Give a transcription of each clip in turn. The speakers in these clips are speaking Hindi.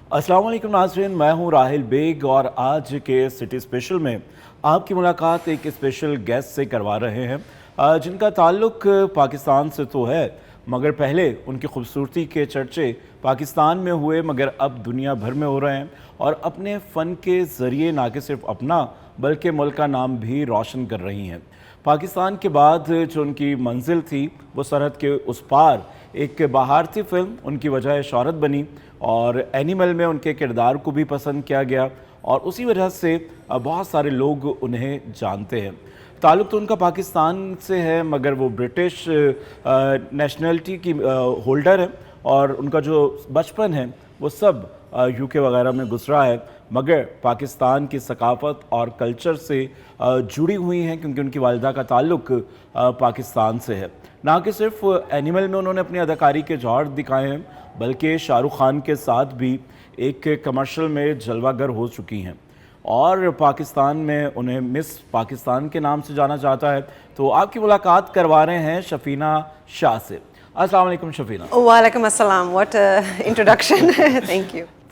अस्सलाम वालेकुम नाज़रीन, मैं हूं राहिल बेग और आज के सिटी स्पेशल में आपकी मुलाकात एक स्पेशल गेस्ट से करवा रहे हैं जिनका ताल्लुक पाकिस्तान से तो है, मगर पहले उनकी खूबसूरती के चर्चे पाकिस्तान में हुए मगर अब दुनिया भर में हो रहे हैं और अपने फ़न के ज़रिए ना कि सिर्फ अपना बल्कि मुल्क का नाम भी रोशन कर रही हैं। पाकिस्तान के बाद जो उनकी मंजिल थी वो सरहद के उस पार एक भारतीय फिल्म उनकी वजह शोहरत बनी और एनिमल में उनके किरदार को भी पसंद किया गया और उसी वजह से बहुत सारे लोग उन्हें जानते हैं। ताल्लुक़ तो उनका पाकिस्तान से है मगर वो ब्रिटिश नेशनलिटी की होल्डर है और उनका जो बचपन है वो सब यूके वगैरह में गुजरा है, मगर पाकिस्तान की सकाफ़त और कल्चर से जुड़ी हुई हैं क्योंकि उनकी वालिदा का ताल्लुक़ पाकिस्तान से है। ना कि सिर्फ एनिमल में उन्होंने अपनी अदाकारी के जौहर दिखाए हैं बल्कि शाहरुख खान के साथ भी एक कमर्शियल में जलवागर हो चुकी हैं और पाकिस्तान में उन्हें मिस पाकिस्तान के नाम से जाना जाता है। तो आपकी मुलाकात करवा रहे हैं शफीना शाह से। अस्सलाम वालेकुम शफीना। वालेकुम अस्सलाम, व्हाट इंट्रोडक्शन।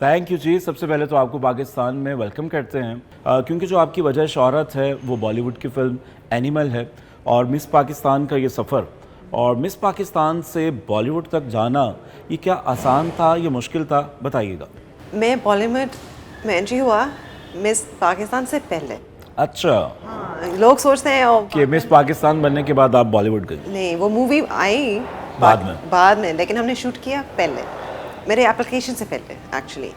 थैंक यू जी। सबसे पहले तो आपको पाकिस्तान में वेलकम करते हैं क्योंकि जो आपकी वजह शोहरत है वो बॉलीवुड की फ़िल्म एनिमल है और मिस पाकिस्तान का ये सफ़र और मिस पाकिस्तान से बॉलीवुड तक जाना ये क्या आसान था या मुश्किल था, बताइएगा। मैं बॉलीवुड में एंट्री हुआ मिस पाकिस्तान से पहले। अच्छा। हाँ, लोग सोचते हैं कि मिस पाकिस्तान बनने के बाद आप बॉलीवुड गई? नहीं, वो मूवी आई बाद में लेकिन हमने शूट किया पहले, मेरे एप्लीकेशन से पहले एक्चुअली।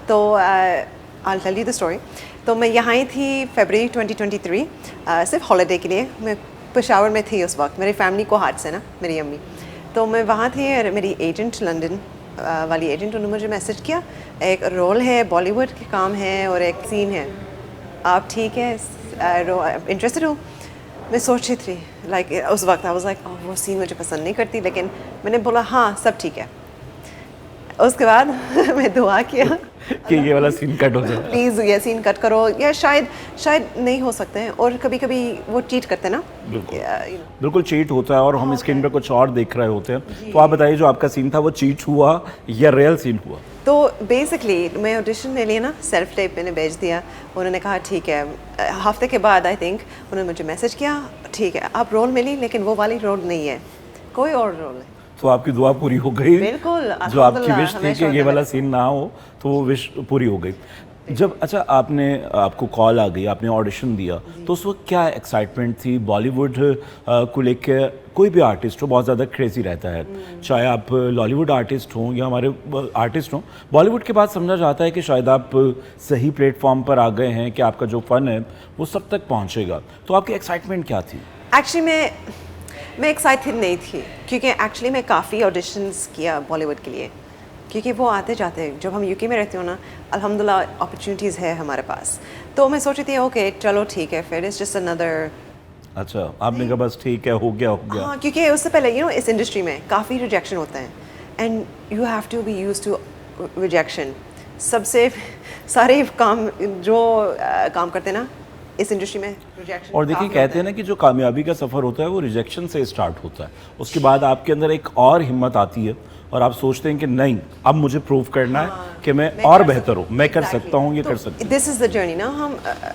तो I tell you the story. तो मैं यहाँ आई थी फरवरी 2023 सिर्फ हॉलीडे के लिए। मैं पेशावर में थी उस वक्त, मेरी फैमिली को हार्ट से ना, मेरी अम्मी। तो मैं वहाँ थी और मेरी एजेंट लंदन वाली एजेंट उन्होंने मुझे मैसेज किया, एक रोल है बॉलीवुड के काम है और एक सीन है, आप ठीक है इंटरेस्टेड हो? मैं सोच रही थी लाइक उस वक्त आई वाज लाइक वो सीन मुझे पसंद नहीं करती, लेकिन मैंने बोला हाँ सब ठीक है। उसके बाद मैं दुआ किया कि ये वाला सीन कट हो जाए, प्लीज़ ये सीन कट करो, या शायद नहीं हो सकते हैं और कभी कभी वो चीट करते हैं ना। बिल्कुल चीट होता है और हम स्क्रीन पे कुछ और देख रहे होते हैं। तो आप बताइए जो आपका सीन था वो चीट हुआ या रियल सीन हुआ? तो बेसिकली मैं ऑडिशन के लिए ना सेल्फ टेप मैंने भेज दिया, उन्होंने कहा ठीक है। हफ्ते के बाद आई थिंक उन्होंने मुझे मैसेज किया, ठीक है आप रोल मिली लेकिन वो वाली रोल नहीं है, कोई और रोल है। तो आपकी दुआ पूरी हो गई? बिल्कुल, जो आपकी विश थी कि ये वाला सीन ना हो तो वो विश पूरी हो गई। जब आपको कॉल आ गई, आपने ऑडिशन दिया, तो उस वक्त क्या एक्साइटमेंट थी? बॉलीवुड को लेकर कोई भी आर्टिस्ट हो बहुत ज़्यादा क्रेज़ी रहता है, चाहे आप लॉलीवुड आर्टिस्ट हों या हमारे आर्टिस्ट हों। बॉलीवुड के बाद समझा जाता है कि शायद आप सही प्लेटफॉर्म पर आ गए हैं कि आपका जो फ़न है वो सब तक पहुँचेगा। तो आपकी एक्साइटमेंट क्या थी? एक्चुअली मैं एक्साइटेड नहीं थी क्योंकि एक्चुअली मैं काफ़ी ऑडिशंस किया बॉलीवुड के लिए, क्योंकि वो आते जाते हैं। जब हम यूके में रहते हो ना, अल्हम्दुलिल्लाह अपॉर्चुनिटीज़ है हमारे पास। तो मैं सोच रही थी ओके चलो ठीक है, फिर इट्स जस्ट अनदर। अच्छा, आपने कहा बस ठीक है, हो गया। हाँ, क्योंकि उससे पहले इस इंडस्ट्री में काफ़ी रिजेक्शन होता है and you have to be used to rejection. सबसे सारे काम जो काम करते हैं ना इस इंडस्ट्री में रिजेक्शन। और देखिए कहते हैं ना कि जो कामयाबी का सफ़र होता है वो रिजेक्शन से स्टार्ट होता है, उसके बाद आपके अंदर एक और हिम्मत आती है और आप सोचते हैं कि नहीं अब मुझे प्रूव करना है कि मैं और बेहतर हूँ, मैं कर सकता हूँ, ये कर सकती हूँ। दिस इज़ द जर्नी ना।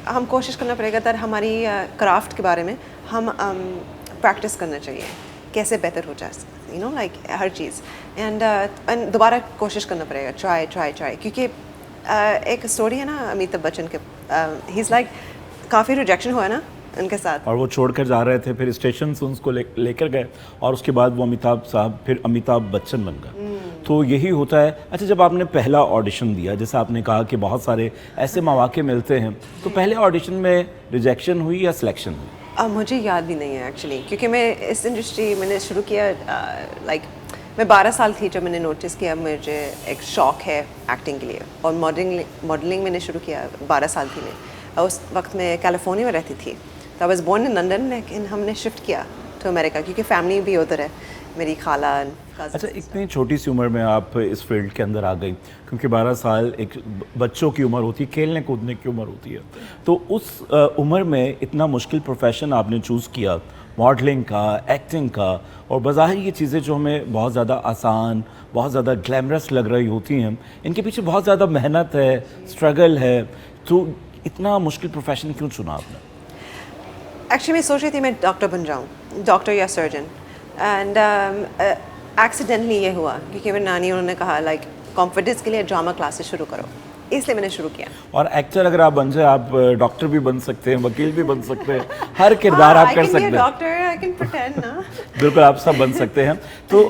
हम कोशिश करना पड़ेगा तर हमारी क्राफ्ट के बारे में हम प्रैक्टिस करना चाहिए, कैसे बेहतर हो जाए लाइक हर चीज़। एंड दोबारा कोशिश करना पड़ेगा, ट्राई क्योंकि एक स्टोरी है ना अमिताभ बच्चन के, ही इज़ लाइक काफ़ी रिजेक्शन हुआ ना उनके साथ और वो छोड़कर जा रहे थे, फिर स्टेशन से उसको लेकर गए और उसके बाद वो अमिताभ साहब फिर अमिताभ बच्चन बन गए। तो यही होता है। अच्छा, जब आपने पहला ऑडिशन दिया, जैसे आपने कहा कि बहुत सारे ऐसे मौके मिलते हैं, तो पहले ऑडिशन में रिजेक्शन हुई या सिलेक्शन हुई? मुझे याद भी नहीं है एक्चुअली, क्योंकि मैं इस इंडस्ट्री मैंने शुरू किया लाइक मैं 12 साल थी जब मैंने नोटिस किया मुझे एक शौक़ है एक्टिंग के लिए, और मॉडलिंग मैंने शुरू किया 12 साल थी मैं। उस वक्त मैं कैलिफोर्निया में रहती थी, तो I was born in London, लेकिन हमने शिफ्ट किया टू अमेरिका क्योंकि फैमिली भी उधर है, मेरी खाला। अच्छा, इतनी छोटी सी उम्र में आप इस फील्ड के अंदर आ गई, क्योंकि 12 साल एक बच्चों की उम्र होती है, खेलने कूदने की उम्र होती है। तो उस उम्र में इतना मुश्किल प्रोफेशन आपने चूज़ किया, मॉडलिंग का, एक्टिंग का, और बज़ाहिर ये चीज़ें जो हमें बहुत ज़्यादा आसान, बहुत ज़्यादा ग्लैमरस लग रही होती हैं, इनके पीछे बहुत ज़्यादा मेहनत है, स्ट्रगल है। तो इतना मुश्किल प्रोफेशन क्यों चुना आपने? एक्चुअली मैं सोच रही थी मैं डॉक्टर बन जाऊँ, डॉक्टर या सर्जन, एंड एक्सीडेंटली ये हुआ क्योंकि मेरी नानी उन्होंने कहा लाइक कॉन्फिडेंस के लिए ड्रामा क्लासेस शुरू करो, इसलिए मैंने शुरू किया। और एक्टर अगर आप बन जाए, आप डॉक्टर भी बन सकते हैं, वकील भी बन सकते हैं, हर किरदार आप कर सकते हैं। डॉक्टर आई कैन प्रिटेंड ना। बिल्कुल, आप सब बन सकते हैं। तो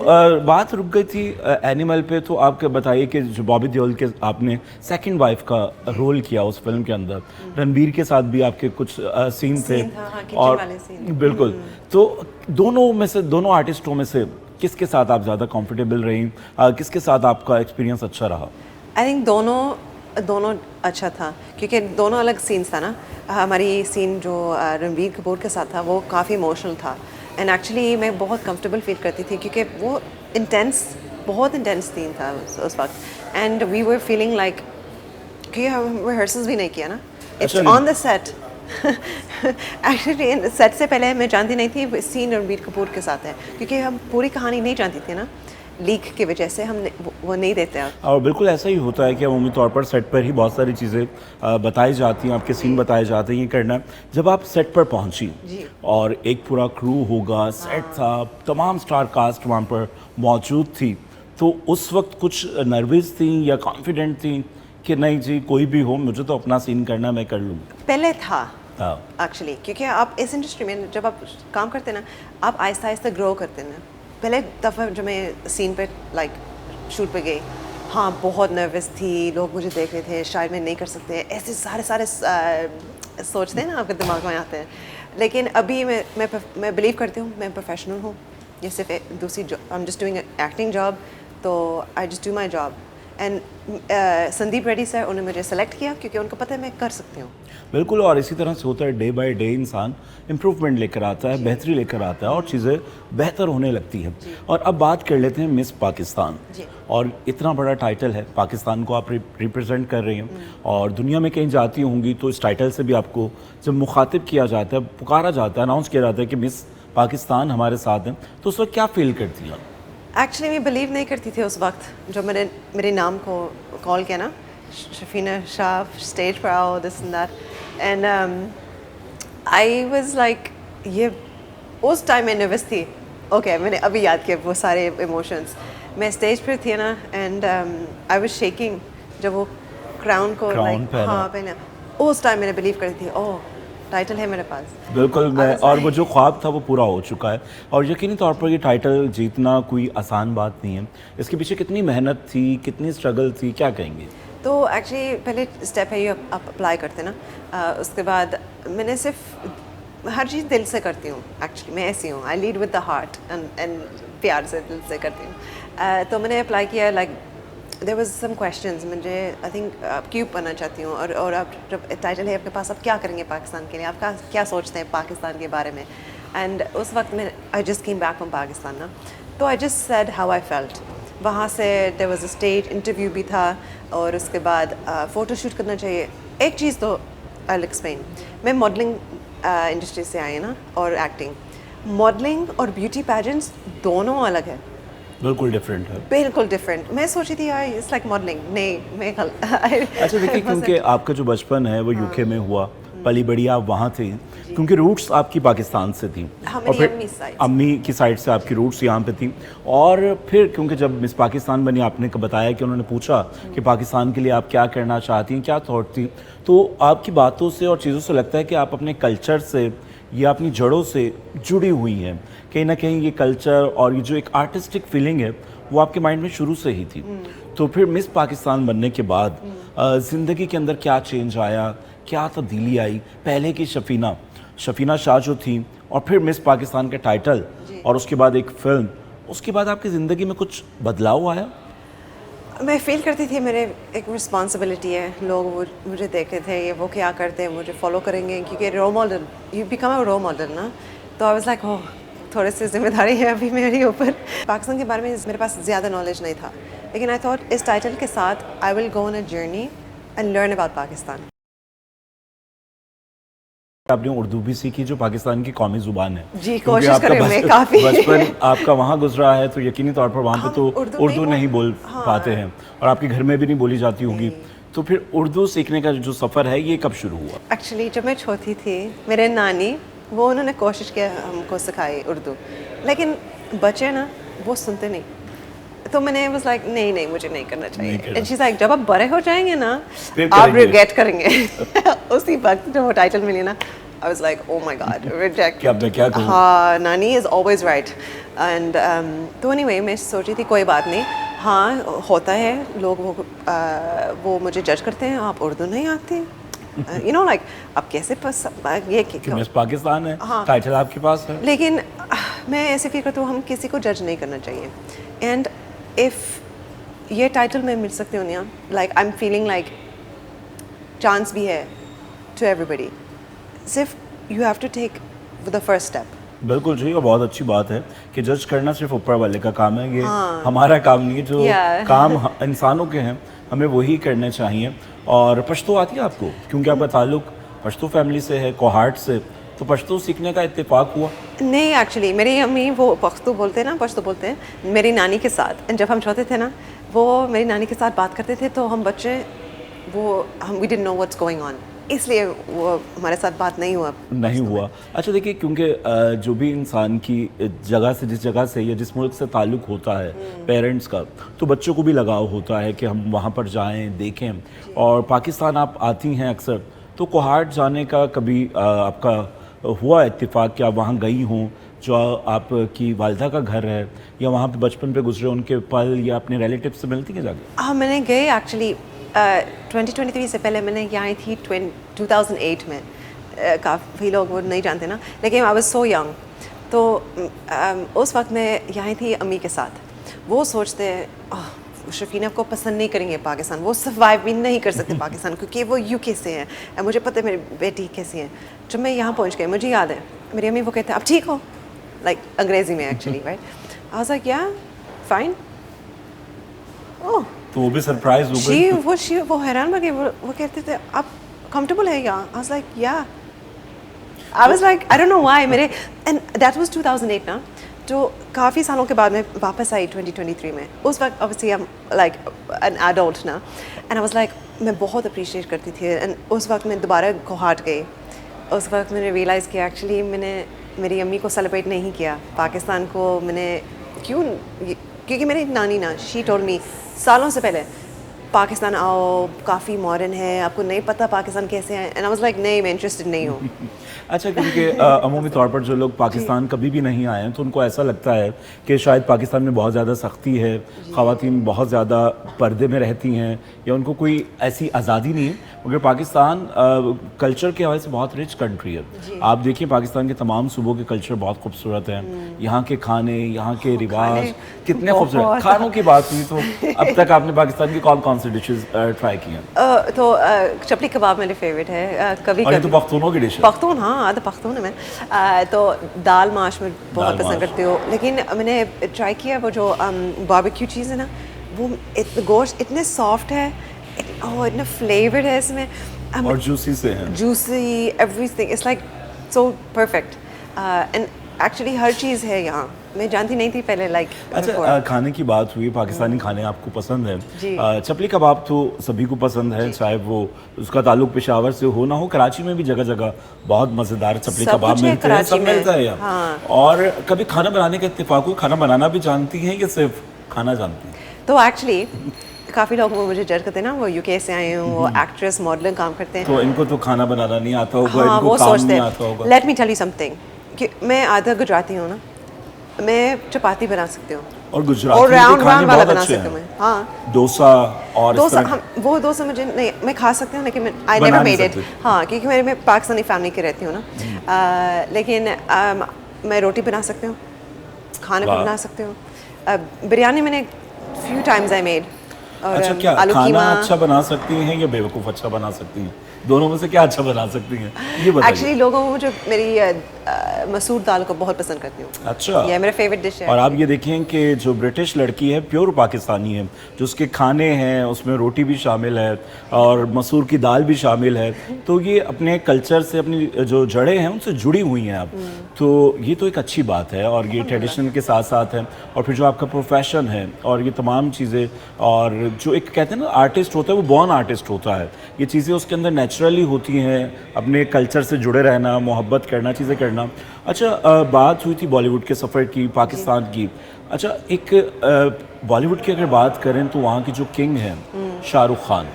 बात रुक गई थी एनिमल पे, तो आप बताइए कि जो बॉबी देओल के आपने सेकंड वाइफ का रोल किया उस फिल्म के अंदर, रणबीर के साथ भी आपके कुछ सीन थे। हाँ, और वाले सीन। बिल्कुल, तो दोनों आर्टिस्टों में से किसके साथ आप ज़्यादा कंफर्टेबल रही, किसके साथ आपका एक्सपीरियंस अच्छा रहा? आई थिंक दोनों अच्छा था क्योंकि दोनों अलग सीन्स था ना। हमारी सीन जो रणबीर कपूर के साथ था वो काफ़ी इमोशनल था, एंड एक्चुअली मैं बहुत कंफर्टेबल फील करती थी क्योंकि वो बहुत इंटेंस सीन था उस वक्त, and we were feeling like, क्योंकि हम रिहर्सल्स भी नहीं किया ना, it's on the set. Actually set से पहले मैं जानती नहीं थी सीन रणबीर कपूर के साथ है, क्योंकि हम पूरी कहानी नहीं जानती थी ना, लीक की वजह से हम वो नहीं देते हैं। और बिल्कुल ऐसा ही होता है कि अमूमी तौर पर सेट पर ही बहुत सारी चीज़ें बताई जाती हैं, आपके सीन बताए जाते हैं, ये करना है। जब आप सेट पर पहुंची और एक पूरा क्रू होगा, सेट था, तमाम स्टार कास्ट वहाँ पर मौजूद थी, तो उस वक्त कुछ नर्वस थी या कॉन्फिडेंट थी कि नहीं जी कोई भी हो, मुझे तो अपना सीन करना, मैं कर लूँगी? पहले था एक्चुअली, क्योंकि आप इस इंडस्ट्री में जब आप काम करते हैं ना, आप आहिस्ता आहिस्ता ग्रो करते हैं ना। पहले दफ़ा जब मैं सीन पे लाइक शूट पे गई, हाँ बहुत नर्वस थी, लोग मुझे देख रहे थे, शायद मैं नहीं कर सकते, ऐसे सारे सोचते हैं ना आपके दिमाग में आते हैं। लेकिन अभी मैं बिलीव करती हूँ मैं प्रोफेशनल हूँ, ये सिर्फ दूसरी I am just doing acting job, तो I just do my job. And Sandeep Reddy sir उन्होंने मुझे सेलेक्ट किया क्योंकि उनको पता है मैं कर सकती हूँ। बिल्कुल, और इसी तरह से होता है, डे बाय डे इंसान इम्प्रूवमेंट लेकर आता है, बेहतरी लेकर आता है और चीज़ें बेहतर होने लगती हैं। और अब बात कर लेते हैं मिस पाकिस्तान, और इतना बड़ा टाइटल है, पाकिस्तान को आप रिप्रेजेंट कर रही हैं, और दुनिया में कहीं जाती होंगी तो इस टाइटल से भी आपको जब मुखातिब किया जाता है, पुकारा जाता है, अनाउंस किया जाता है कि मिस पाकिस्तान हमारे साथ हैं, तो उस वक्त क्या फील करती हैं? एक्चुअली मैं बिलीव नहीं करती थी उस वक्त जब मेरे नाम को कॉल किया ना, शफीना शाह स्टेज पर आओ, this and that, and I was like, ये उस टाइम मैं नर्वस थी। ओके, मैंने अभी याद किया वो सारे इमोशंस। मैं स्टेज पर थी ना, एंड आई वाज शेकिंग जब वो क्राउन को पहना, उस टाइम मैंने बिलीव करी थी, ओह टाइटल है मेरे पास। बिल्कुल, मैं और वो जो ख्वाब था वो पूरा हो चुका है, और यकीनी तौर पर ये टाइटल जीतना कोई आसान बात नहीं है। इसके पीछे कितनी मेहनत थी, कितनी स्ट्रगल थी, क्या कहेंगे? तो एक्चुअली पहले स्टेप है ये आप अप्लाई करते ना, उसके बाद मैंने सिर्फ हर चीज़ दिल से करती हूँ। एक्चुअली मैं ऐसी हूँ, I lead with the heart and प्यार से दिल से करती हूँ। तो मैंने अप्लाई किया, like there was some questions, मुझे आई थिंक आप क्यों बनना चाहती हूँ, और आप जब टाइटल है आपके पास, आप क्या करेंगे पाकिस्तान के लिए, आप क्या सोचते हैं पाकिस्तान के बारे में। एंड उस वक्त में I just came back from Pakistan ना, तो I just said how I felt. वहाँ से there was a stage interview भी था, और उसके बाद फ़ोटो शूट करना चाहिए। एक चीज़ तो आई विल एक्सप्लेन, मैं मॉडलिंग इंडस्ट्री से आई ना, और एक्टिंग, मॉडलिंग और ब्यूटी पैजेंट्स दोनों अलग है, बिल्कुल डिफरेंट है। बिल्कुल डिफरेंट। मैं सोची थी यार इट्स लाइक मॉडलिंग, नहीं मैं अच्छा देखिए, क्योंकि आपका जो बचपन है वो यूके में हुआ, पली बड़ी आप वहाँ थी, क्योंकि रूट्स आपकी पाकिस्तान से थी, और फिर अम्मी की साइड से आपकी रूट्स यहाँ पे थी, और फिर क्योंकि जब मिस पाकिस्तान बनी, आपने बताया कि उन्होंने पूछा कि पाकिस्तान के लिए आप क्या करना चाहती हैं, क्या थॉट थी, तो आपकी बातों से और चीज़ों से लगता है कि आप अपने कल्चर से या अपनी जड़ों से जुड़ी हुई हैं। कहीं ना कहीं ये कल्चर और ये जो एक आर्टिस्टिक फीलिंग है वो आपके माइंड में शुरू से ही थी। तो फिर मिस पाकिस्तान बनने के बाद ज़िंदगी के अंदर क्या चेंज आया, क्या तब्दीली आई? पहले की शफीना शाह जो थी, और फिर मिस पाकिस्तान का टाइटल, और उसके बाद एक फ़िल्म, उसके बाद आपकी ज़िंदगी में कुछ बदलाव आया? मैं फील करती थी मेरे एक रिस्पॉन्सिबिलिटी है, लोग वो मुझे देखते थे, ये वो क्या करते हैं मुझे फॉलो करेंगे, क्योंकि role model, you become a role model ना। तो आई वाज लाइक, ओह थोड़ी सी जिम्मेदारी है अभी मेरे ऊपर। पाकिस्तान के बारे में मेरे पास ज़्यादा नॉलेज नहीं था, लेकिन आई थॉट इस टाइटल के साथ I will go on a journey and learn about Pakistan. आपने उर्दू भी सीखी जो पाकिस्तान की कौमी जुबान है। जी, क्योंकि कोशिश आपका करें काफ़ी। बचपन आपका वहाँ गुजरा है तो यकीनी तौर पर वहाँ पे तो उर्दू नहीं बोल हाँ। पाते हैं और आपके घर में भी नहीं बोली जाती होगी। तो फिर उर्दू सीखने का जो सफ़र है ये कब शुरू हुआ? एक्चुअली जब मैं छोटी थी, मेरे नानी वो उन्होंने कोशिश किया हमको सिखाई उर्दू, लेकिन बच्चे ना वो सुनते नहीं। तो मैंने वाज लाइक नहीं नहीं मुझे नहीं करना चाहिए। एंड शी इज लाइक जब आप बड़े हो जाएंगे ना आप रिग्रेट करेंगे। उसी वक्त जब वो टाइटल मिली ना आई was like oh my God reject. क्या मैं क्या कहूँ? हाँ, नानी इज ऑलवेज राइट। एंड तो एनीवे मैं सोची थी कोई बात नहीं, हाँ होता है लोग वो मुझे जज करते हैं आप उर्दू नहीं आती, यू नो लाइक अब कैसे ये कि मिस पाकिस्तान है, हाँ। टाइटल आपके पास है। लेकिन मैं ऐसे फील करती हूँ हम किसी को जज नहीं करना चाहिए। एंड इफ़ ये टाइटल मैं मिल सकती हूँ ना, like I am feeling like chance भी है टू एवरीबडी, सिर्फ you have to take the first step. बिल्कुल सही और बहुत अच्छी बात है कि जज करना सिर्फ ऊपर वाले का काम है, ये हमारा काम नहीं है। जो काम इंसानों के हैं हमें वही करने चाहिए। और पश्तो आती है आपको? क्योंकि आपका ताल्लुक पश्तो फैमिली से है, कोहाट से, तो पश्तो सीखने का इत्तेफाक हुआ? नहीं, एक्चुअली मेरी अम्मी वो पश्तो बोलते हैं ना, पश्तो बोलते हैं मेरी नानी के साथ। जब हम छोटे थे ना वो मेरी नानी के साथ बात करते थे तो हम बच्चे हम we didn't know what's going on, इसलिए वो हमारे साथ बात नहीं हुआ। अच्छा देखिए, क्योंकि जो भी इंसान की जगह से जिस जगह से या जिस मुल्क से ताल्लुक़ होता है पेरेंट्स का, तो बच्चों को भी लगाव होता है कि हम वहाँ पर जाएं देखें। और पाकिस्तान आप आती हैं अक्सर, तो कोहाट जाने का कभी आपका हुआ इत्तेफाक कि आप वहाँ गई हों, जो आपकी वालिदा का घर है या वहाँ पे बचपन पे गुजरे उनके पल, या अपने रिलेटिव से मिलती हैं जाके? हाँ, मैंने गए एक्चुअली 2023 से पहले मैंने यहाँ आई थी 2008 में। काफ़ी लोग वो नहीं जानते ना, लेकिन आई वाज सो यंग। तो उस वक्त मैं यहाँ थी अम्मी के साथ। वो सोचते शफीना को पसंद नहीं करेंगे पाकिस्तान, वो सर्वाइव भी नहीं कर सकते पाकिस्तान क्योंकि वो यूके से हैं। मुझे पता है मेरी बेटी कैसी है। जब मैं यहाँ पहुँच गई मुझे याद है मेरी अम्मी वो कहते हैं अब ठीक हो, लाइक अंग्रेज़ी में actually, right. I was like या फाइन। ओह, तो वो भी सरप्राइज हो गई। वो हैरान हो गए। वो कहते थे आप कंफर्टेबल है यहाँ? आई वाज लाइक या। आई was like I don't know why मेरे, एंड दैट वाज 2008 ना। तो काफ़ी सालों के बाद मैं वापस आई 2023 में। उस वक्त obviously I am like an adult ना, एंड आई वाज लाइक मैं बहुत अप्रिशिएट करती थी। एंड उस वक्त मैं दोबारा कोहाट गई। उस वक्त मैंने रियलाइज़ किया एक्चुअली मैंने मेरी अम्मी को सेलिब्रेट नहीं किया पाकिस्तान को। मैंने क्यों? क्योंकि मेरी नानी ना शी टोल्ड मी सालों से पहले पाकिस्तान आओ, काफ़ी मॉडर्न है, आपको नहीं पता पाकिस्तान कैसे है। एंड आई वाज लाइक नहीं, मैं इंटरेस्टेड नहीं हूँ। अच्छा, क्योंकि अमूमी तौर पर जो लोग पाकिस्तान कभी भी नहीं आए हैं तो उनको ऐसा लगता है कि शायद पाकिस्तान में बहुत ज़्यादा सख्ती है, ख़वातीन बहुत ज़्यादा पर्दे में रहती हैं या उनको कोई ऐसी आज़ादी नहीं है। मगर पाकिस्तान कल्चर के हवाले से बहुत रिच कंट्री है। आप देखिए पाकिस्तान के तमाम सूबों के कल्चर बहुत खूबसूरत हैं। यहाँ के खाने, यहाँ के रिवाज कितने खूबसूरत। खानों की बात हुई तो अब तक आपने पाकिस्तान की कौन कौन सी डिशेस ट्राई की हैं? तो चपली कबाब मेरे फेवरेट है। कभी तो पख्तूनों की डिश है। पख्तून, हाँ आधा पख्तून है मैं। तो दाल माश में बहुत पसंद करती हूँ। लेकिन मैंने ट्राई किया वो जो बारबेक्यू चीज़ है ना, वो गोश्त इतने सॉफ्ट है, इतना फ्लेवर है इसमें, और जूसी से है, juicy everything it's like so perfect. And actually हर चीज़ है यहाँ, मैं जानती नहीं थी पहले लाइक। अच्छा, खाने की बात हुई, पाकिस्तानी खाने आपको पसंद है। चपली कबाब तो सभी को पसंद है, चाहे वो उसका ताल्लुक पेशावर से हो ना हो। कराची में भी जगह जगह बहुत मज़ेदार चपली कबाब मिलते हैं, सब मिलता है यहाँ। और कभी खाना बनाने का इत्तेफाक हो, खाना बनाना भी जानती हैं या सिर्फ खाना जानती हैं? तो एक्चुअली काफ़ी लोग वो मुझे जज करते हैं ना, वो यूके से आए हैं, वो एक्ट्रेस मॉडलिंग काम करते हैं, तो इनको तो खाना बनाना नहीं आता होगा। हाँ, इनको वो काम सोचते नहीं आता होगा। Let me tell you something कि मैं आधा गुजराती हूँ ना, मैं चपाती बना सकती हूँ और गुजराती के खाने बहुत अच्छे हैं। हाँ, डोसा और डोसा वो डोसा मुझे नहीं, मैं खा सकती हूँ लेकिन आई नेवर मेड इट। हाँ, क्योंकि मैं पाकिस्तानी फैमिली के रहती हूँ ना। लेकिन मैं रोटी बना सकती हूँ, खाने को बना सकती हूँ। बिरयानी मैंने फ्यू टाइम्स आई मेड। अच्छा, क्या खाना अच्छा बना सकती हैं या बेवकूफ़ अच्छा बना सकती हैं? दोनों में से क्या अच्छा बना सकती हैं ये बताइए। एक्चुअली लोगों को जो मेरी मसूर दाल को बहुत पसंद करती हूँ। अच्छा, ये मेरा फेवरेट डिश है। और आप ये देखें कि जो ब्रिटिश लड़की है प्योर पाकिस्तानी है, जो उसके खाने हैं उसमें रोटी भी शामिल है और मसूर की दाल भी शामिल है, तो ये अपने कल्चर से अपनी जो जड़ें हैं उनसे जुड़ी हुई हैं आप, तो ये तो एक अच्छी बात है और ये ट्रेडिशन के साथ साथ है। और फिर जो आपका प्रोफेशन है और ये तमाम चीज़ें, और जो एक कहते हैं ना आर्टिस्ट होता है वो बॉर्न आर्टिस्ट होता है, ये चीज़ें उसके अंदर नेचुरली होती हैं, अपने कल्चर से जुड़े रहना, मोहब्बत करना, चीज़ें करना। अच्छा, बात हुई थी बॉलीवुड के सफ़र की, पाकिस्तान की। अच्छा, एक बॉलीवुड की अगर बात करें तो वहाँ की जो किंग हैं शाहरुख खान,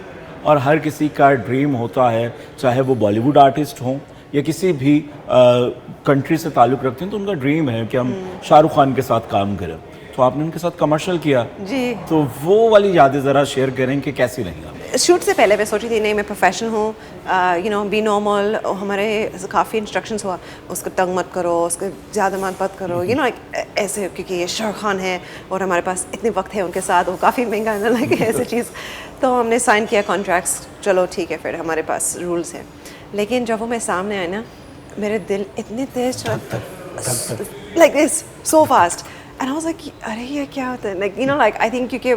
और हर किसी का ड्रीम होता है, चाहे वो बॉलीवुड आर्टिस्ट हों या किसी भी कंट्री से ताल्लुक़ रखते हैं, तो उनका ड्रीम है कि हम शाहरुख खान के साथ काम करें। तो आपने उनके साथ कमर्शियल किया जी, तो वो वाली यादें ज़रा शेयर करें कि कैसी रही आप? शूट से पहले मैं सोची थी नहीं मैं प्रोफेशनल हूँ, यू नो बी नॉर्मल। हमारे काफ़ी इंस्ट्रक्शंस हुआ, उसको तंग मत करो, उसको ज़्यादा मत करो, यू नो ऐसे, क्योंकि ये शाहरुख खान है और हमारे पास इतने वक्त है उनके साथ, वो काफ़ी महंगा है ना, लाइक ऐसी चीज़। तो हमने साइन किया कॉन्ट्रैक्ट्स, चलो ठीक है, फिर हमारे पास रूल्स हैं। लेकिन जब वो मैं सामने आए ना, मेरे दिल इतने तेज like this so fast, and I was like अरे ये क्या होता है, like you know like I think, क्योंकि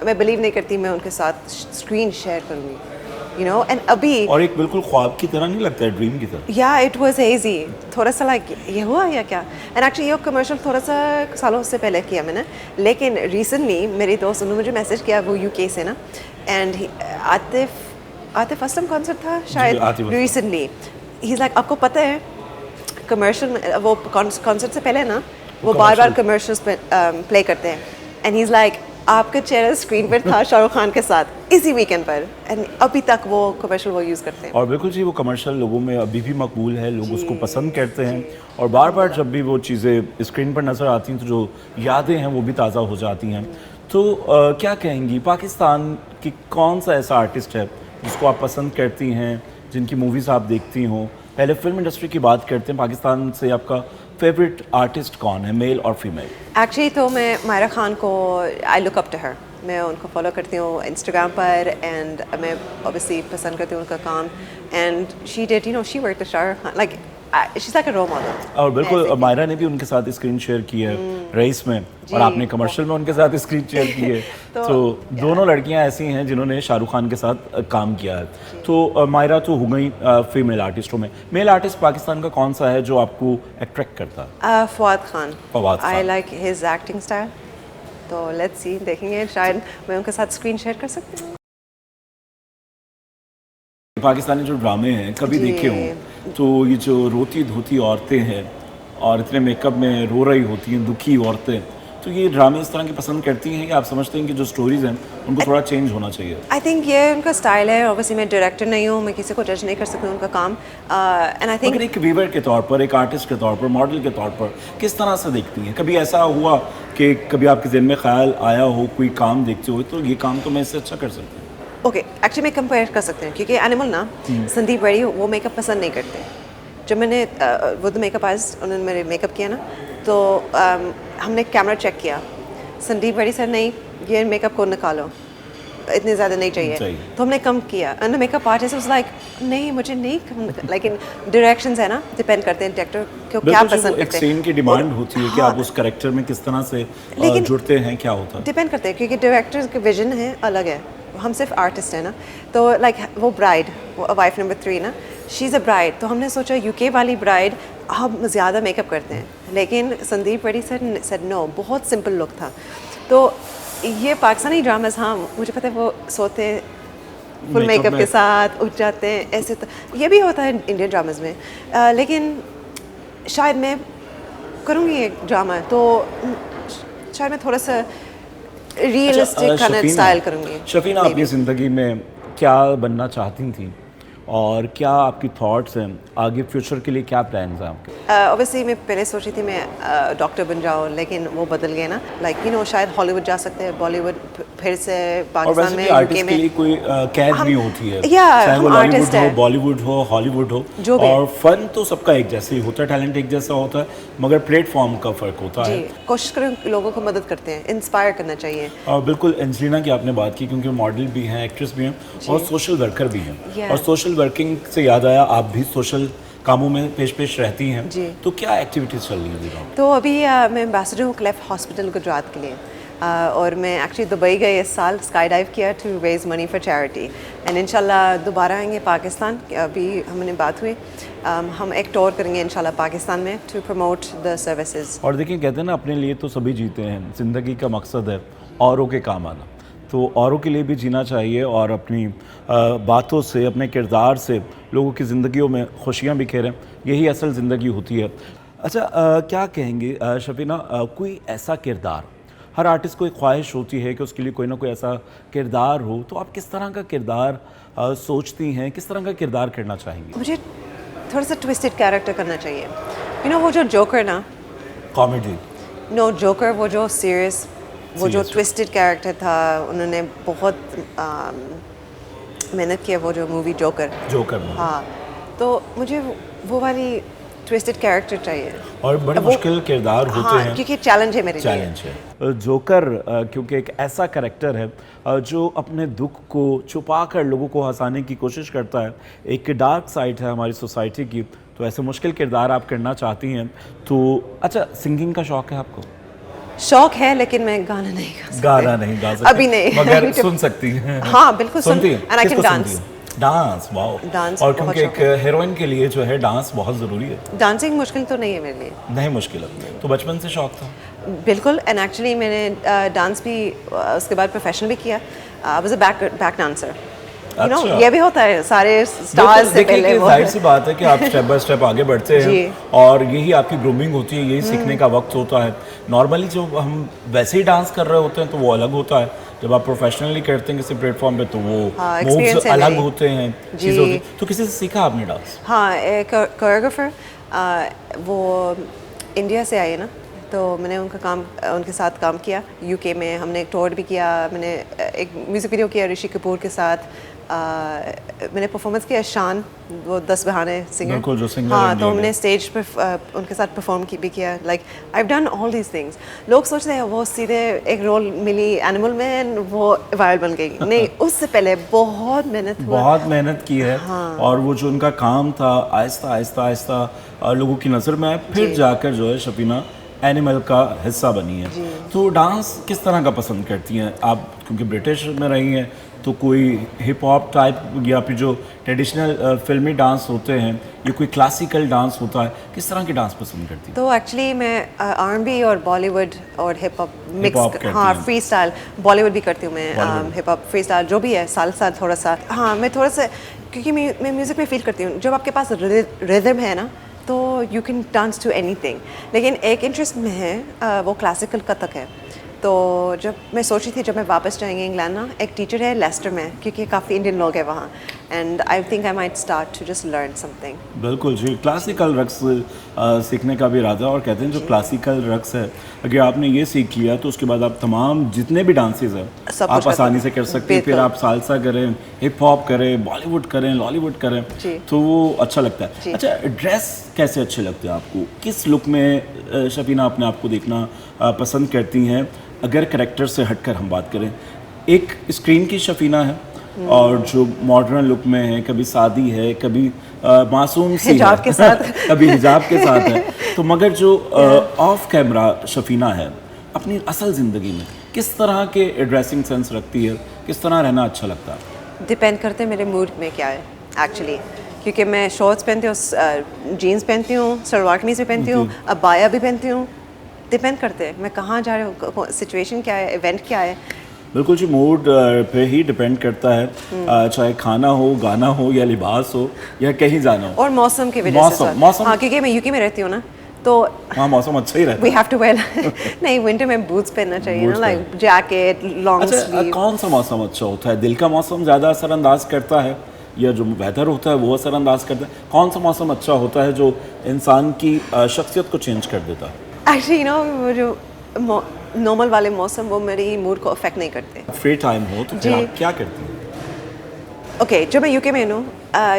मैं बिलीव नहीं करती मैं उनके साथ स्क्रीन शेयर करूँगी, यू नो। एंड अभी और एक बिल्कुल ख्वाब की तरह नहीं लगता है, ड्रीम की तरह। या इट वाज हेजी, थोड़ा सा लाइक ये हुआ या क्या। एंड एक्चुअली ये कमर्शियल थोड़ा सा सालों से पहले किया मैंने, लेकिन रिसेंटली मेरी दोस्त उन्होंने मुझे मैसेज किया, वो यूके से ना, एंड आतिफ असलम कॉन्सर्ट था शायद रिसेंटली। ही इज़ लाइक आपको पता है कमर्शियल, वो कॉन्सर्ट से पहले ना वो बार बार कमर्शियल्स प्ले करते हैं, एंड ही इज़ लाइक आपका चेहरा स्क्रीन पर था शाहरुख खान के साथ इसी वीकेंड पर, एंड अभी तक वो कमर्शियल वो यूज़ करते हैं। और बिल्कुल जी, वो कमर्शियल लोगों में अभी भी मकबूल है, लोग उसको पसंद करते हैं, और बार बार जब भी वो चीज़ें स्क्रीन पर नज़र आती हैं तो जो यादें हैं वो भी ताज़ा हो जाती हैं। तो क्या कहेंगी, पाकिस्तान की कौन सा ऐसा आर्टिस्ट है जिसको आप पसंद करती हैं, जिनकी मूवीज़ आप देखती हों? पहले फिल्म इंडस्ट्री की बात करते हैं, पाकिस्तान से आपका फेवरेट आर्टिस्ट कौन है, मेल और फीमेल? एक्चुअली तो मैं मायरा खान को, I look up to her, मैं उनको फॉलो करती हूँ इंस्टाग्राम पर, एंड मैं ऑब्वियसली पसंद करती हूँ उनका काम, and she did, you know, she worked with Shahrukh Khan, like she is like a role model. और बिल्कुल मायरा ने भी उनके साथ स्क्रीन शेयर की है रईस में, और आपने कमर्शियल में उनके साथ स्क्रीन शेयर की है। तो दोनों लड़कियां ऐसी हैं जिन्होंने शाहरुख खान के साथ काम किया है। तो मायरा तो हो गई फीमेल आर्टिस्टों में। मेल आर्टिस्ट पाकिस्तान का कौन सा है जो आपको अट्रैक्ट करता है? Fawad Khan. Fawad Khan, I like his acting style, तो लेट्स सी, देखेंगे, शायद मैं उनके साथ स्क्रीन शेयर कर सकती हूँ। पाकिस्तानी जो ड्रामे हैं कभी देखे हों तो ये जो रोती धोती औरतें हैं और इतने मेकअप में रो रही होती हैं, दुखी औरतें, तो ये ड्रामे इस तरह की पसंद करती हैं कि आप समझते हैं कि जो स्टोरीज हैं उनको थोड़ा चेंज होना चाहिए? आई थिंक ये उनका स्टाइल है, ऑब्वियसली मैं डायरेक्टर नहीं हूँ, मैं किसी को जज नहीं कर सकती उनका काम, एंड आई थिंक एक व्यूअर के तौर पर, एक आर्टिस्ट के तौर पर, मॉडल के तौर पर किस तरह से देखती हैं? कभी ऐसा हुआ कि कभी आपके ज़हन में ख्याल आया हो, कोई काम देखते हो तो ये काम तो मैं इससे अच्छा कर सकती हूँ? ओके, एक्चुअली मैं कंपेयर कर सकती हूँ, क्योंकि एनिमल ना, संदीप बेड़ी वो मेकअप पसंद नहीं करते। जब मैंने वो द मेकअप आर्टिस्ट, उन्होंने मेरे मेकअप किया ना, तो हमने कैमरा चेक किया, संदीप बेड़ी सर नहीं, ये मेकअप को निकालो, इतने ज़्यादा नहीं चाहिए, तो हमने कम किया। And makeup artist was like नहीं, मुझे नहीं कम, लेकिन डायरेक्शंस है ना, डिपेंड करते हैं डायरेक्टर को क्या पसंद करते हैं। सीन की डिमांड होती है कि आप उस कैरेक्टर में किस तरह से जुड़ते हैं, क्या होता है, डिपेंड करते हैं, क्योंकि डायरेक्टर के विजन है अलग है, हम सिर्फ आर्टिस्ट है ना। तो लाइक वो ब्राइड, वो वाइफ नंबर 3 ना, शी इज़ अ ब्राइड, तो हमने सोचा यूके वाली ब्राइड हम ज़्यादा मेकअप करते हैं, लेकिन संदीप बेड़ी सर सेड नो, बहुत सिंपल लुक था। तो ये पाकिस्तानी ड्रामास, हाँ मुझे पता है वो सोते फुल मेकअप के साथ उठ जाते हैं, ऐसे तो ये भी होता है इंडियन ड्रामास में, लेकिन शायद मैं करूँगी एक ड्रामा तो शायद मैं थोड़ा सा रियलिस्टिक का स्टाइल करूँगी। शफीना, अपनी ज़िंदगी में क्या बनना चाहती थी और क्या आपकी थॉट्स हैं आगे फ्यूचर के लिए, क्या प्लान्स हैं आपके? ऑब्वियसली मैं पहले सोची थी मैं डॉक्टर बन जाऊँ, लेकिन वो बदल गए ना, लाइक यू नो शायद हॉलीवुड जा सकते हैं, बॉलीवुड फिर से पाकिस्तान में, यूके में। के लिए कोई कैद नहीं होती है, चाहे वो बॉलीवुड हो, बॉलीवुड हो, हॉलीवुड हो, और फन तो सबका एक जैसे ही होता है, टैलेंट एक जैसा होता है, मगर प्लेटफॉर्म का फ़र्क होता है। कोशिश करें लोगों को मदद करते हैं, इंस्पायर करना चाहिए। और बिल्कुल एंजेलिना की आपने बात की, क्योंकि मॉडल भी हैं, एक्ट्रेस भी हैं और सोशल वर्कर भी हैं, और सोशल सोशल वर्किंग से याद आया, आप भी सोशल कामों में पेश रहती हैं जी। तो क्या एक्टिविटीज़ चल रही हैं अभी? तो अभी मैं एम्बेसडर हूँ क्लेफ हॉस्पिटल गुजरात के लिए, और मैं एक्चुअली दुबई गई इस साल, स्काई डाइव किया to raise money for charity, and इंशाल्लाह दोबारा आएंगे पाकिस्तान। अभी हमने बात हुई, हम एक टूर करेंगे इंशाल्लाह पाकिस्तान में टू प्रमोट द सर्विसेज। और देखिए, कहते हैं ना, अपने लिए तो सभी जीते हैं, ज़िंदगी का मकसद है औरों के काम आना, तो औरों के लिए भी जीना चाहिए और अपनी बातों से, अपने किरदार से लोगों की ज़िंदगियों में खुशियाँ बिखेरें, यही असल ज़िंदगी होती है। अच्छा, क्या कहेंगे शफीना, कोई ऐसा किरदार, हर आर्टिस्ट को एक ख्वाहिश होती है कि उसके लिए कोई ना कोई ऐसा किरदार हो, तो आप किस तरह का किरदार सोचती हैं, किस तरह का किरदार करना चाहेंगी? मुझे थोड़ा सा ट्विस्टेड कैरेक्टर करना चाहिए, वो जो जोकर ना, कॉमेडी? नो, जोकर वो जो सीरियस, वो जो Serious. ट्विस्टेड कैरेक्टर था, उन्होंने बहुत मेहनत की है, वो जो मूवी जोकर। में। हाँ, तो मुझे वो वाली ट्विस्टेड कैरेक्टर चाहिए। और बड़े मुश्किल किरदार होते हाँ, हैं, क्योंकि चैलेंज है मेरे लिए। चैलेंज है। जोकर क्योंकि एक ऐसा कैरेक्टर है जो अपने दुख को छुपा कर लोगों को हंसाने की कोशिश करता है, एक डार्क साइड है हमारी सोसाइटी की, तो ऐसे मुश्किल किरदार आप करना चाहती हैं। तो अच्छा, सिंगिंग का शौक है आपको? शौक है, लेकिन मैं गाना नहीं गा सकती। गाना नहीं गा सकती? अभी नहीं। मगर सुन सकती हैं? हाँ, बिल्कुल सुनती हैं? एंड आई कैन किसको डांस। सुनती हैं? Dance, wow. डांस और बहुत क्योंकि एक हीरोइन के लिए जो है डांस बहुत ज़रूरी है। डांसिंग मुश्किल तो नहीं है मेरे लिए। नहीं मुश्किल है, तो बचपन से शौक था? बिल्कुल, एंड एक्चुअली मैंने डांस भी उसके बाद प्रोफेशनल भी किया। I was a back dancer. अच्छा। ये भी होता है सारे स्टार्स से देखिए पहले। कि जाहिर सी बात है कि आप स्टेप बाय स्टेप आगे बढ़ते हैं और यही आपकी ग्रूमिंग होती है, यही सीखने का वक्त होता है। नॉर्मली जो हम वैसे ही डांस कर रहे होते हैं तो वो अलग होता है, जब आप प्रोफेशनली करते हैं किसी प्लेटफॉर्म पे तो वो मूव्स अलग होते हैं, चीज़ें होती हैं। तो किसी से सीखा आपने डांस? हाँ, एक कोरियोग्राफर, वो इंडिया से आए ना, तो मैंने उनके साथ काम किया। यूके में हमने एक टूर भी किया, मैंने एक म्यूज़िक वीडियो किया ऋषि कपूर के साथ, मैंने परफॉर्मेंस किया शान, वो 10 बहाने सिंगर। बिल्कुल, जो सिंगर। हाँ, तो हमने स्टेज पर उनके साथ परफॉर्म भी किया। Like I have done all these things. लोग सोचते हैं वो सीधे एक रोल मिली एनिमल में, वो वायरल बन गई। नहीं, उससे पहले बहुत मेहनत हुआ, बहुत मेहनत की है। हाँ। और वो जो उनका काम था, आहिस्ता आहिस्ता आहिस्ता लोगों की नज़र में आए, फिर जाकर जो है शफीना एनिमल का हिस्सा बनी है। तो डांस किस तरह का पसंद करती हैं आप? क्योंकि ब्रिटिश में रही हैं, तो कोई हिप हॉप टाइप या फिर जो ट्रेडिशनल फिल्मी डांस होते हैं, या कोई क्लासिकल डांस होता है, किस तरह के डांस पसंद करती हैं? तो एक्चुअली मैं R&B और बॉलीवुड और हिप हॉप मिक्स, करती हाँ, हैं। फ्री स्टाइल बॉलीवुड भी करती हूँ मैं, हिप हॉप फ्री स्टाइल जो भी है, सालसा थोड़ा सा। हाँ, मैं थोड़ा सा, क्योंकि मैं म्यूज़िक में फील करती हूँ, जब आपके पास रिदम है ना, तो you can dance to anything. लेकिन एक इंटरेस्ट में है वो क्लासिकल कथक है। तो जब मैं सोची थी जब मैं वापस जाएंगे इंग्लैंड ना, एक टीचर है लेस्टर में, क्योंकि काफ़ी इंडियन लोग हैं वहाँ, and I think I might start to just learn something. बिल्कुल जी, क्लासिकल रक्स सीखने का भी इरादा, और कहते हैं जो क्लासिकल रक्स है, अगर आपने ये सीख लिया तो उसके बाद आप तमाम जितने भी डांसेस हैं आप आसानी से कर सकते हैं। फिर आप सालसा करें, हिप हॉप करें, बॉलीवुड करें, लॉलीवुड करें, तो वो अच्छा लगता है। अच्छा, ड्रेस कैसे अच्छे लगते हैं आपको? किस लुक में शफीना अपने आप को देखना पसंद करती हैं? अगर कैरेक्टर से हटकर हम बात करें, एक स्क्रीन की शफीना है और जो मॉडर्न लुक में है, कभी सादी है, कभी मासूम सी हिजाब है के साथ कभी हिजाब के साथ है, तो मगर जो ऑफ कैमरा शफीना है, अपनी असल ज़िंदगी में किस तरह के ड्रेसिंग सेंस रखती है, किस तरह रहना अच्छा लगता है? डिपेंड करते हैं मेरे मूड में क्या है एक्चुअली, क्योंकि मैं शॉर्ट्स पहनती हूँ, जीन्स पहनती हूँ, सलवार कमीज भी पहनती हूँ, अबाया भी पहनती हूँ। डिपेंड करते हैं मैं कहाँ जा रही हूँ, सिचुएशन क्या है, इवेंट क्या है। बिल्कुल जी, मूड पे ही डिपेंड करता है, चाहे खाना हो, गाना हो, या लिबास हो, या कहीं जाना हो, और मौसम की वजह से। मौसम। हाँ, क्योंकि मैं यूके में रहती हूँ ना, तो हाँ, मौसम अच्छा ही रहता है। वी हैव टू वेयर नहीं, विंटर में बूट्स पहनना चाहिए ना, लाइक जैकेट, लॉन्ग स्लीव। कौन सा मौसम अच्छा होता है? दिल का मौसम ज़्यादा असरअंदाज करता है, या जो वेदर होता है वो असरअंदाज करता है? कौन सा मौसम अच्छा होता है जो इंसान की शख्सियत को चेंज कर देता है? एक्चुअली वो जो नॉर्मल वाले मौसम वो मेरी मूड को अफेक्ट नहीं करते। फ्री टाइम हो तो फिर आप क्या करती हैं? ओके, जो मैं यूके में हूँ,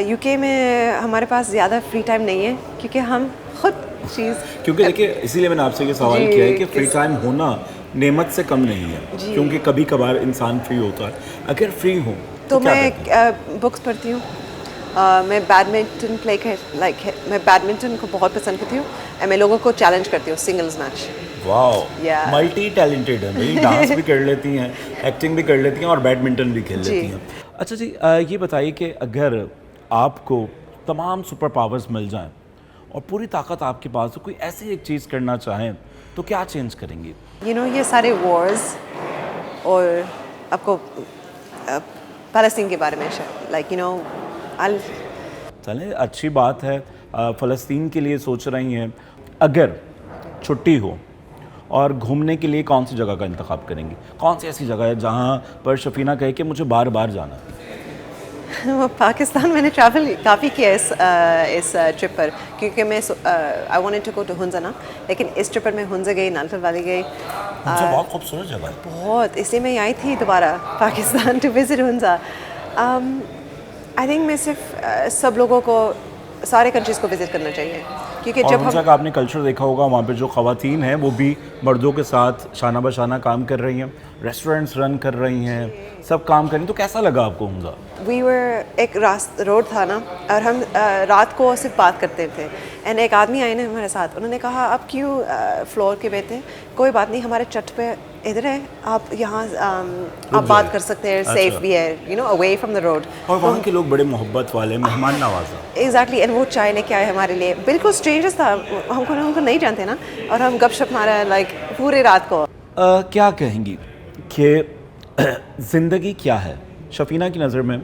यूके में हमारे पास ज़्यादा फ्री टाइम नहीं है, क्योंकि हम खुद चीज़, क्योंकि देखिए इसीलिए मैंने आपसे ये सवाल किया है कि फ्री टाइम होना नेमत से कम नहीं है, क्योंकि कभी कभार इंसान फ्री होता है। अगर फ्री हो तो मैं बुक्स पढ़ती हूँ, मैं बैडमिंटन मैं बैडमिंटन को बहुत पसंद करती हूँ और मैं लोगों को चैलेंज करती हूँ singles match. Wow, Yeah. Multi talented है भाई, डांस भी कर लेती हैं, एक्टिंग भी कर लेती हैं और बैडमिंटन भी खेल जी। लेती हैं। अच्छा जी, ये बताइए कि अगर आपको तमाम सुपर पावर्स मिल जाएं और पूरी ताकत आपके पास हो, कोई ऐसी एक चीज़ करना चाहें तो क्या चेंज करेंगी? ये सारे वॉर्स और आपको फ़लस्तीन के बारे में चलें, अच्छी बात है, फ़लस्तीन के लिए सोच रही हैं। अगर छुट्टी हो और घूमने के लिए कौन सी जगह का इंतखाब करेंगी? कौन सी ऐसी जगह है जहाँ पर शफीना कहे कि मुझे बार बार जाना है? पाकिस्तान मैंने ट्रैवल काफ़ी किया इस ट्रिप पर, क्योंकि मैं I wanted to go to Hunza ना, लेकिन इस ट्रिप पर मैं हुंजा गई, नालफल वैली गई। मुझे बहुत खूबसूरत जगह है। बहुत, इसलिए मैं आई थी दोबारा Pakistan to visit Hunza. I think मैं सिर्फ सब लोगों को सारे कंट्रीज़ को विजिट करना चाहिए, क्योंकि और जब हुंजा हम का आपने कल्चर देखा होगा, वहाँ पे जो ख़वातीन हैं वो भी मर्दों के साथ शाना बशाना काम कर रही हैं, रेस्टोरेंट्स रन कर रही हैं, सब काम कर रही हैं। तो कैसा लगा आपको हुंजा? वी वर एक रोड था ना, और हम रात को सिर्फ बात करते थे। एंड एक आदमी आए ना हमारे साथ, उन्होंने कहा आप क्यों फ्लोर के बैठे? कोई बात नहीं, हमारे चट पे इधर है, आप यहाँ आप बात कर सकते हैं, सेफ भी है, अवे फ्रॉम द रोड। और वहाँ के लोग बड़े मोहब्बत वाले, मेहमान नवाजा। एग्जैक्टली, एंड वो चाय लेके आए हमारे लिए, बिल्कुल स्ट्रेंजर्स था, हमको नहीं जानते ना, और हम गपशप मारा पूरे रात को। क्या कहेंगी कि ज़िंदगी क्या है शफीना की नज़र में?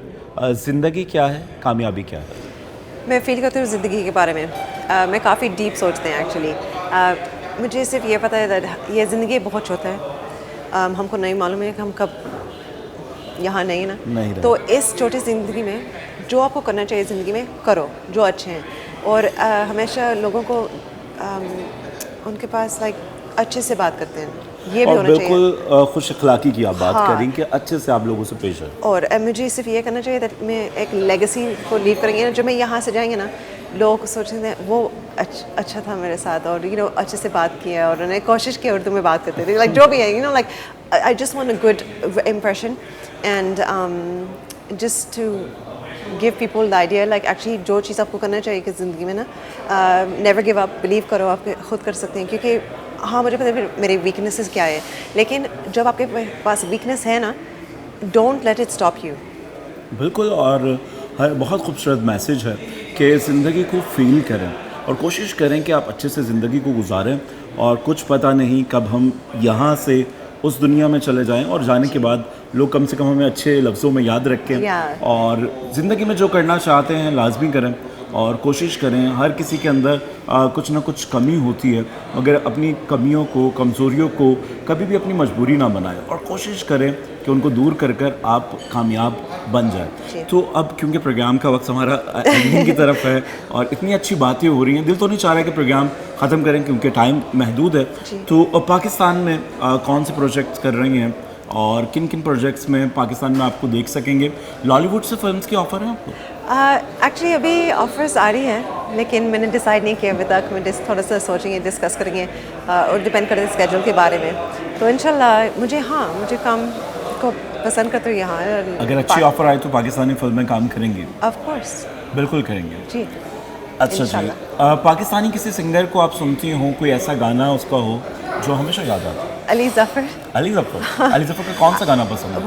ज़िंदगी क्या है, कामयाबी क्या है? मैं फील करती हूँ ज़िंदगी के बारे में, मैं काफ़ी डीप सोचते हैं एक्चुअली। मुझे सिर्फ ये पता है कि ये ज़िंदगी बहुत छोटा है, हमको नहीं मालूम है कि हम कब यहाँ नहीं ना, नहीं रहे। तो इस छोटी ज़िंदगी में जो आपको करना चाहिए ज़िंदगी में करो, जो अच्छे हैं। और हमेशा लोगों को उनके पास अच्छे से बात करते हैं, ये भी और होना चाहिए। बिल्कुल खुश अखलाकी की आप बात हाँ। करें कि अच्छे से आप लोगों से पेश है। और मुझे सिर्फ ये करना चाहिए कि मैं एक लेगेसी को लीव करेंगे ना, जो मैं यहाँ से जाएंगे ना, लोग सोचते हैं वो अच्छा था मेरे साथ, और अच्छे से बात किया, और उन्होंने कोशिश की उर्दू में बात करते थे, जो भी है, I just want a good impression and just to give people the idea actually जो चीज़ आपको करना चाहिए कि ज़िंदगी में ना, नेवर गिव अप, बिलीव करो, आप खुद कर सकते हैं। क्योंकि हाँ, मुझे पता है मेरे वीकनेसेस क्या है, लेकिन जब आपके पास वीकनेस है ना, don't let it stop you. बिल्कुल, और बहुत खूबसूरत मैसेज है कि ज़िंदगी को फील करें और कोशिश करें कि आप अच्छे से ज़िंदगी को गुजारें, और कुछ पता नहीं कब हम यहाँ से उस दुनिया में चले जाएं, और जाने के बाद लोग कम से कम हमें अच्छे लफ्ज़ों में याद रखें। और ज़िंदगी में जो करना चाहते हैं लाजमी करें, और कोशिश करें। हर किसी के अंदर कुछ ना कुछ कमी होती है, मगर अपनी कमियों को, कमज़ोरियों को कभी भी अपनी मजबूरी ना बनाएं, और कोशिश करें कि उनको दूर कर कर आप कामयाब बन जाएं। तो अब क्योंकि प्रोग्राम का वक्त हमारा एंडिंग की तरफ है और इतनी अच्छी बातें हो रही हैं, दिल तो नहीं चाह रहा कि प्रोग्राम ख़त्म करें क्योंकि टाइम महदूद है। तो पाकिस्तान में कौन से प्रोजेक्ट्स कर रही हैं और किन किन प्रोजेक्ट्स में पाकिस्तान में आपको देख सकेंगे? लॉलीवुड से फिल्म्स के ऑफ़र हैं आपको? एक्चुअली अभी ऑफर्स आ रही हैं, लेकिन मैंने डिसाइड नहीं किया अभी तक। मैं थोड़ा सा सोचेंगे, डिस्कस करेंगे, और डिपेंड करते हैं स्केड्यूल के बारे में। तो इंशाल्लाह मुझे काम को पसंद करते हो यहाँ। अगर अच्छी ऑफ़र आए तो पाकिस्तानी फिल्म में काम करेंगे? ऑफ कोर्स, बिल्कुल करेंगे जी। अच्छा जी, पाकिस्तानी किसी सिंगर को आप सुनती हो, कोई ऐसा गाना उसका हो जो हमेशा याद आता है? अली ज़फ़र। अली ज़फ़र, अली ज़फ़र का कौन सा गाना पसंद है?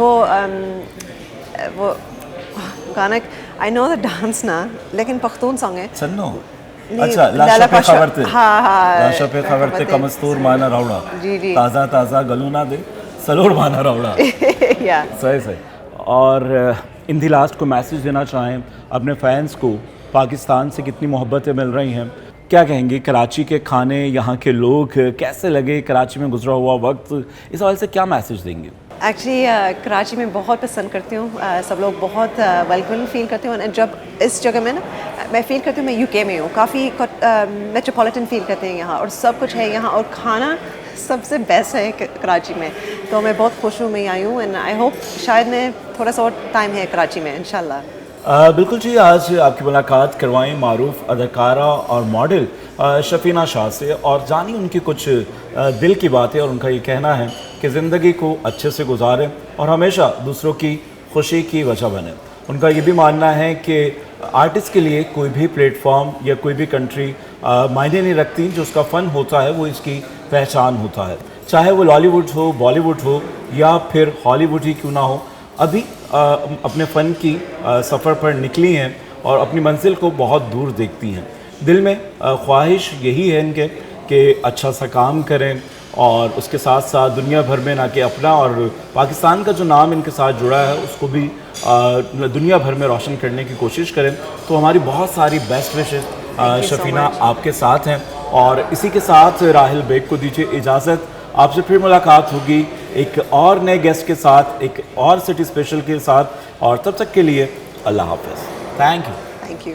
वो गाना, आई नो द डांस ना, लेकिन पख्तून सॉन्ग है। सन्नो, अच्छा, लाशा पे खबर थे। हाँ, लाशा पे खबर थे, कमस्तूर माना रावड़ा, जी। ताज़ा ताज़ा गलू ना दे, सलोर माना रावड़ा। सही। और इन दी लास्ट को मैसेज देना चाहें अपने फैंस को, पाकिस्तान से कितनी मोहब्बतें मिल रही हैं, क्या कहेंगे? कराची के खाने, यहाँ के लोग कैसे लगे, कराची में गुजरा हुआ वक्त, इस हवाले से क्या मैसेज देंगे? एक्चुअली कराची में बहुत पसंद करती हूँ, सब लोग बहुत वेलकम फील करते हैं। और जब इस जगह में ना, मैं फील करती हूँ मैं यूके में हूँ, काफ़ी मेट्रोपॉलिटन फील करते हैं यहाँ, और सब कुछ है यहाँ, और खाना सबसे बेस्ट है कराची में। तो मैं बहुत खुश हूँ मैं आई हूँ, एंड आई होप शायद मैं थोड़ा सा और टाइम है कराची में इंशाल्लाह। बिल्कुल जी, आज आपकी मुलाकात करवाएं मारूफ अदाकारा और मॉडल शफीना शाह से, और जानी उनकी कुछ दिल की बातें। और उनका ये कहना है कि ज़िंदगी को अच्छे से गुजारें और हमेशा दूसरों की खुशी की वजह बने। उनका ये भी मानना है कि आर्टिस्ट के लिए कोई भी प्लेटफॉर्म या कोई भी कंट्री मायने नहीं रखती, जो उसका फ़न होता है वो इसकी पहचान होता है, चाहे वो लॉलीवुड हो, बॉलीवुड हो या फिर हॉलीवुड ही क्यों ना हो। अभी अपने फ़न की सफ़र पर निकली हैं और अपनी मंजिल को बहुत दूर देखती हैं। दिल में ख्वाहिश यही है इनके कि अच्छा सा काम करें और उसके साथ साथ दुनिया भर में ना कि अपना और पाकिस्तान का जो नाम इनके साथ जुड़ा है उसको भी दुनिया भर में रोशन करने की कोशिश करें। तो हमारी बहुत सारी बेस्ट विशेस शफीना आपके साथ हैं और इसी के साथ राहिल बेग को दीजिए इजाज़त। आपसे फिर मुलाकात होगी एक और नए गेस्ट के साथ, एक और सिटी स्पेशल के साथ, और तब तक के लिए अल्लाह हाफ़िज़। Thank you. Thank you.